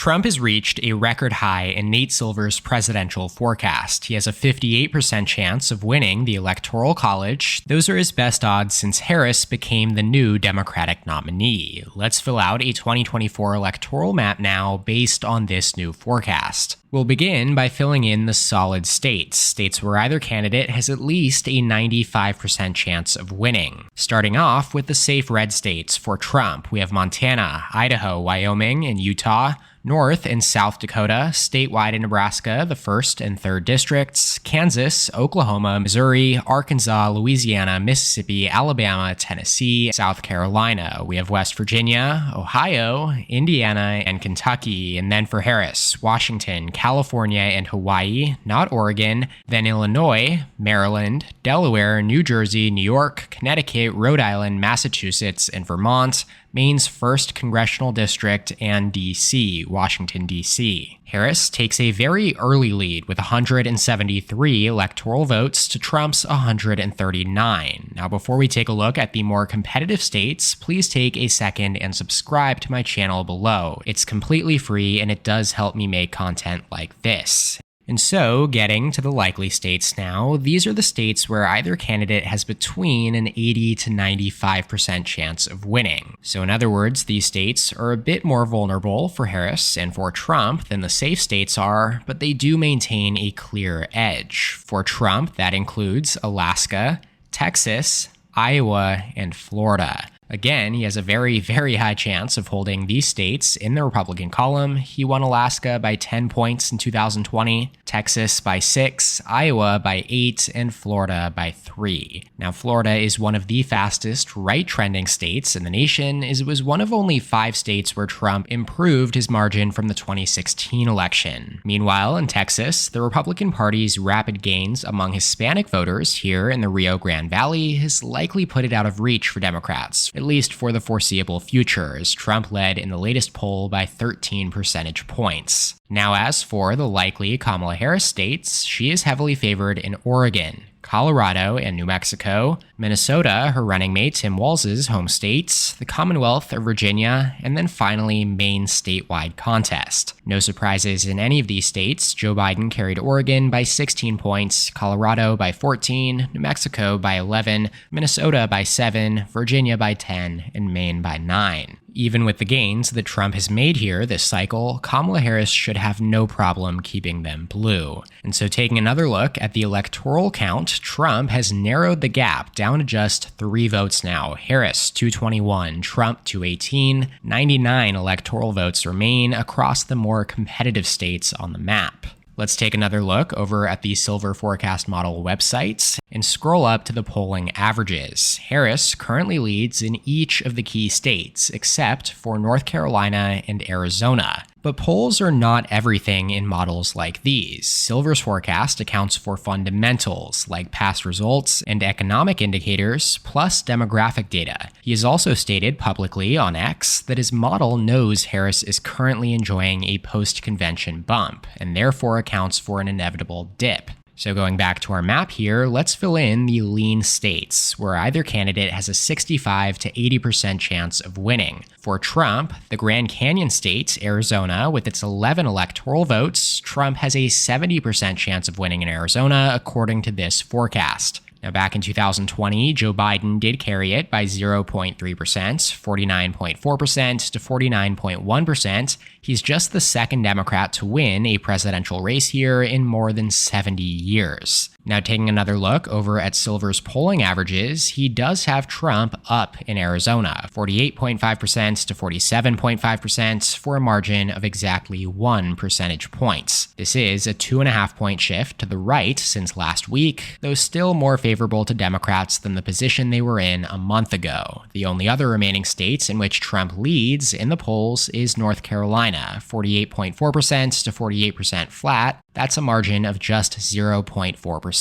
Trump has reached a record high in Nate Silver's presidential forecast. He has a 58% chance of winning the Electoral College. Those are his best odds since Harris became the new Democratic nominee. Let's fill out a 2024 electoral map now based on this new forecast. We'll begin by filling in the solid states where either candidate has at least a 95% chance of winning. Starting off with the safe red states for Trump, we have Montana, Idaho, Wyoming, and Utah. North and South Dakota, statewide in Nebraska, the 1st and 3rd districts, Kansas, Oklahoma, Missouri, Arkansas, Louisiana, Mississippi, Alabama, Tennessee, South Carolina. We have West Virginia, Ohio, Indiana, and Kentucky. And then for Harris, Washington, California, and Hawaii, not Oregon, then Illinois, Maryland, Delaware, New Jersey, New York, Connecticut, Rhode Island, Massachusetts, and Vermont, Maine's 1st congressional district, and D.C., Washington, D.C. Harris takes a very early lead with 173 electoral votes to Trump's 139. Now, before we take a look at the more competitive states, please take a second and subscribe to my channel below. It's completely free and it does help me make content like this. And so, getting to the likely states now, these are the states where either candidate has between an 80 to 95% chance of winning. So in other words, these states are a bit more vulnerable for Harris and for Trump than the safe states are, but they do maintain a clear edge. For Trump, that includes Alaska, Texas, Iowa, and Florida. Again, he has a very, very high chance of holding these states in the Republican column. He won Alaska by 10 points in 2020, Texas by 6, Iowa by 8, and Florida by 3. Now, Florida is one of the fastest right-trending states in the nation, as it was one of only 5 states where Trump improved his margin from the 2016 election. Meanwhile, in Texas, the Republican Party's rapid gains among Hispanic voters here in the Rio Grande Valley has likely put it out of reach for Democrats, at least for the foreseeable future, as Trump led in the latest poll by 13 percentage points. Now, as for the likely Kamala Harris states, she is heavily favored in Oregon, Colorado, and New Mexico, Minnesota, her running mate Tim Walz's home state, the Commonwealth of Virginia, and then finally Maine's statewide contest. No surprises in any of these states. Joe Biden carried Oregon by 16 points, Colorado by 14, New Mexico by 11, Minnesota by 7, Virginia by 10, and Maine by 9. Even with the gains that Trump has made here this cycle, Kamala Harris should have no problem keeping them blue. And so taking another look at the electoral count, Trump has narrowed the gap down to just 3 votes now. Harris, 221, Trump, 218, 99 electoral votes remain across the more competitive states on the map. Let's take another look over at the Silver Forecast Model website and scroll up to the polling averages. Harris currently leads in each of the key states, except for North Carolina and Arizona. But polls are not everything in models like these. Silver's forecast accounts for fundamentals like past results and economic indicators, plus demographic data. He has also stated publicly on X that his model knows Harris is currently enjoying a post-convention bump, and therefore accounts for an inevitable dip. So going back to our map here, let's fill in the lean states, where either candidate has a 65 to 80% chance of winning. For Trump, the Grand Canyon state, Arizona, with its 11 electoral votes, Trump has a 70% chance of winning in Arizona, according to this forecast. Now, back in 2020, Joe Biden did carry it by 0.3%, 49.4% to 49.1%. He's just the second Democrat to win a presidential race here in more than 70 years. Now, taking another look over at Silver's polling averages, he does have Trump up in Arizona, 48.5% to 47.5% for a margin of exactly 1 percentage point. This is a 2.5-point shift to the right since last week, though still more favorable to Democrats than the position they were in a month ago. The only other remaining states in which Trump leads in the polls is North Carolina, 48.4% to 48% flat. That's a margin of just 0.4%.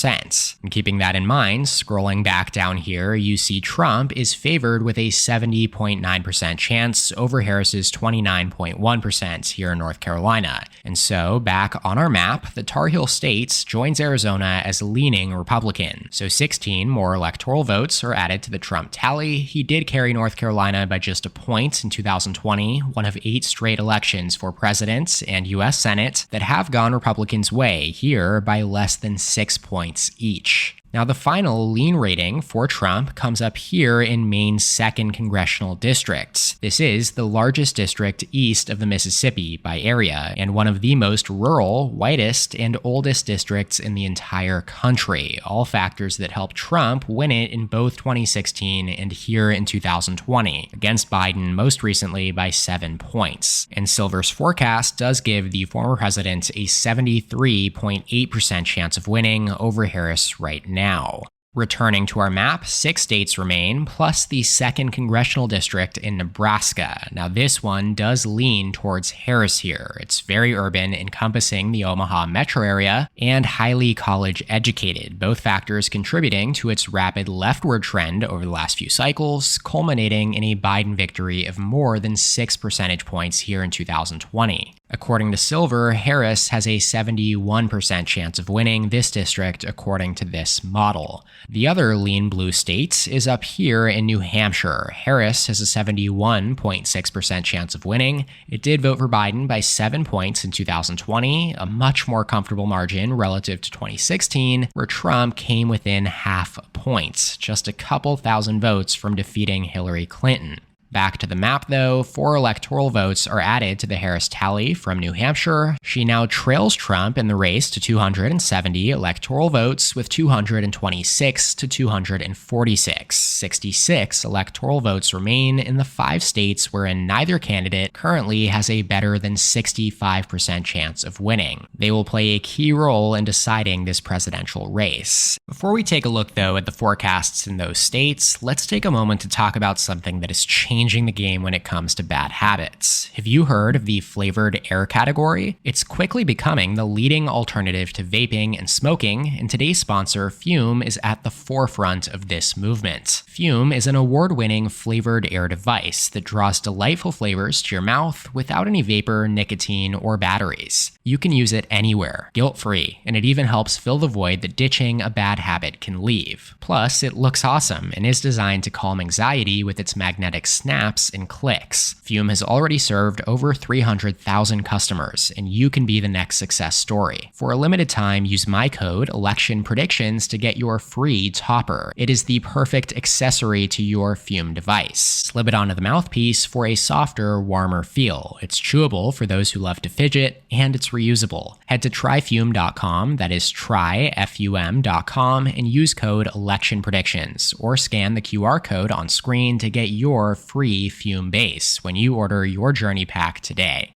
And keeping that in mind, scrolling back down here, you see Trump is favored with a 70.9% chance over Harris's 29.1% here in North Carolina. And so, back on our map, the Tar Heel State joins Arizona as leaning Republican. So 16 more electoral votes are added to the Trump tally. He did carry North Carolina by just a point in 2020, one of 8 straight elections for president and U.S. Senate that have gone Republicans' way, here by less than 6 points each. Now, the final lean rating for Trump comes up here in Maine's 2nd Congressional District. This is the largest district east of the Mississippi by area, and one of the most rural, whitest, and oldest districts in the entire country, all factors that helped Trump win it in both 2016 and here in 2020, against Biden most recently by 7 points. And Silver's forecast does give the former president a 73.8% chance of winning over Harris right now. Returning to our map, 6 states remain, plus the 2nd Congressional District in Nebraska. Now, this one does lean towards Harris here. It's very urban, encompassing the Omaha metro area, and highly college-educated, both factors contributing to its rapid leftward trend over the last few cycles, culminating in a Biden victory of more than 6 percentage points here in 2020. According to Silver, Harris has a 71% chance of winning this district according to this model. The other lean blue state is up here in New Hampshire. Harris has a 71.6% chance of winning. It did vote for Biden by 7 points in 2020, a much more comfortable margin relative to 2016, where Trump came within half a point, just a couple thousand votes from defeating Hillary Clinton. Back to the map, though, 4 electoral votes are added to the Harris tally from New Hampshire. She now trails Trump in the race to 270 electoral votes, with 226 to 246. 66 electoral votes remain in the 5 states wherein neither candidate currently has a better than 65% chance of winning. They will play a key role in deciding this presidential race. Before we take a look, though, at the forecasts in those states, let's take a moment to talk about something that has changed the game when it comes to bad habits. Have you heard of the flavored air category? It's quickly becoming the leading alternative to vaping and smoking, and today's sponsor, Fume, is at the forefront of this movement. Fume is an award-winning flavored air device that draws delightful flavors to your mouth without any vapor, nicotine, or batteries. You can use it anywhere, guilt-free, and it even helps fill the void that ditching a bad habit can leave. Plus, it looks awesome and is designed to calm anxiety with its magnetic snaps and clicks. Fume has already served over 300,000 customers, and you can be the next success story. For a limited time, use my code ElectionPredictions to get your free topper. It is the perfect accessory to your Fume device. Slip it onto the mouthpiece for a softer, warmer feel. It's chewable for those who love to fidget, and it's reusable. Head to tryfume.com, that is tryfum.com, and use code ElectionPredictions, or scan the QR code on screen to get your free Fume base when you order your Journey Pack today.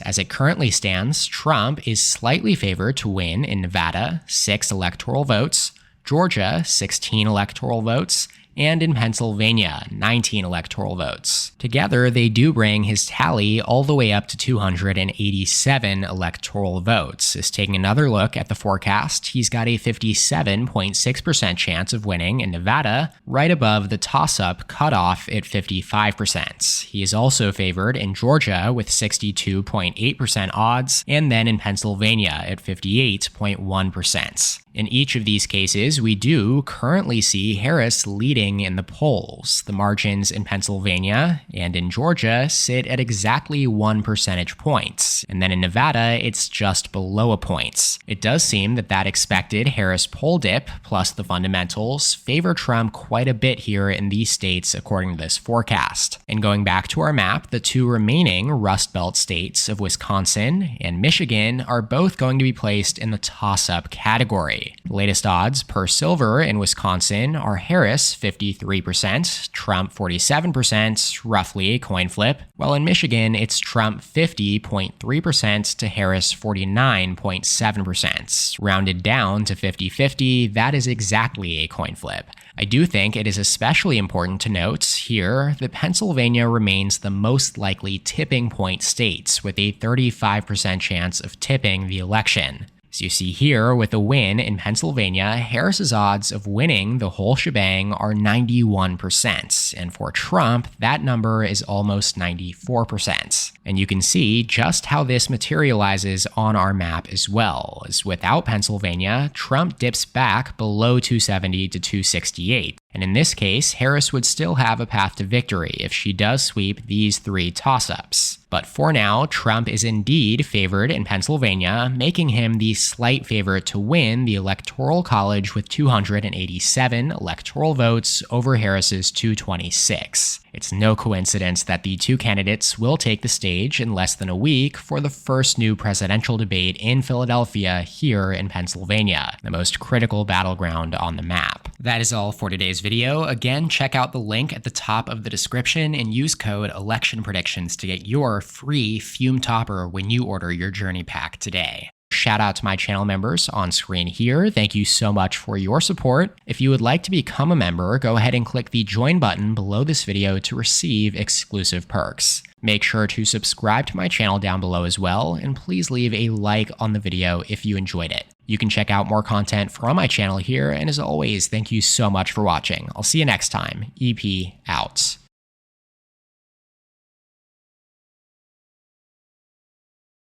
As it currently stands, Trump is slightly favored to win in Nevada, 6 electoral votes, Georgia, 16 electoral votes, and in Pennsylvania, 19 electoral votes. Together, they do bring his tally all the way up to 287 electoral votes. Is taking another look at the forecast, he's got a 57.6% chance of winning in Nevada, right above the toss-up cutoff at 55%. He is also favored in Georgia with 62.8% odds, and then in Pennsylvania at 58.1%. In each of these cases, we do currently see Harris leading in the polls. The margins in Pennsylvania and in Georgia sit at exactly 1 percentage point, and then in Nevada, it's just below a point. It does seem that expected Harris poll dip, plus the fundamentals, favor Trump quite a bit here in these states according to this forecast. And going back to our map, the 2 remaining Rust Belt states of Wisconsin and Michigan are both going to be placed in the toss-up category. The latest odds per Silver in Wisconsin are Harris 53%, Trump 47%, roughly a coin flip, while in Michigan it's Trump 50.3% to Harris 49.7%. Rounded down to 50-50, that is exactly a coin flip. I do think it is especially important to note here that Pennsylvania remains the most likely tipping point state, with a 35% chance of tipping the election. As you see here, with a win in Pennsylvania, Harris's odds of winning the whole shebang are 91%, and for Trump, that number is almost 94%. And you can see just how this materializes on our map as well, as without Pennsylvania, Trump dips back below 270 to 268. And in this case, Harris would still have a path to victory if she does sweep these 3 toss-ups. But for now, Trump is indeed favored in Pennsylvania, making him the slight favorite to win the Electoral College with 287 electoral votes over Harris's 226. It's no coincidence that the 2 candidates will take the stage in less than a week for the first new presidential debate in Philadelphia here in Pennsylvania, the most critical battleground on the map. That is all for today's video. Again, check out the link at the top of the description and use code ElectionPredictions to get your free Fume Topper when you order your Journey Pack today. Shout out to my channel members on screen here. Thank you so much for your support. If you would like to become a member, go ahead and click the join button below this video to receive exclusive perks. Make sure to subscribe to my channel down below as well, and please leave a like on the video if you enjoyed it. You can check out more content from my channel here, and as always, thank you so much for watching. I'll see you next time. EP out.